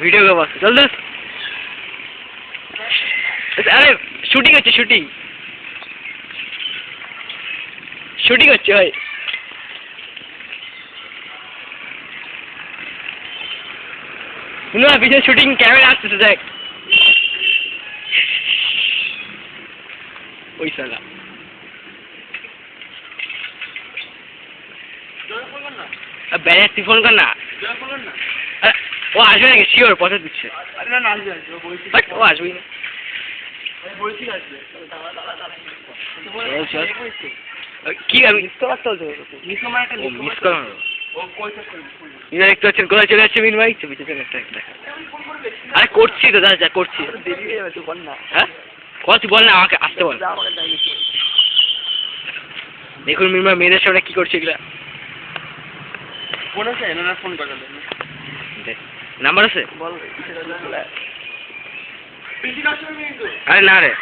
video করবো চল আরে শুটিং হচ্ছে শুটিং শুটিং হচ্ছে ভাই না পিছনে শুটিং ক্যামেরা আসতেছে দেখ ওই সালা ব্যানার তুই ফোন কর না ও আসবে নাকি শিওর পথে দিচ্ছে ও আসবি না কি আমি মিস করা দেখতে পাচ্ছেন কোথায় চলে যাচ্ছে মিন ভাই আরে করছি তো যা করছি হ্যাঁ তুই বল না আমাকে আসতে বল দেখুন মিন ভাই মেয়েদের সামনে কি করছে এগুলা ফোন আছে না ফোন করে নাম্বার আছে বল আরে না রে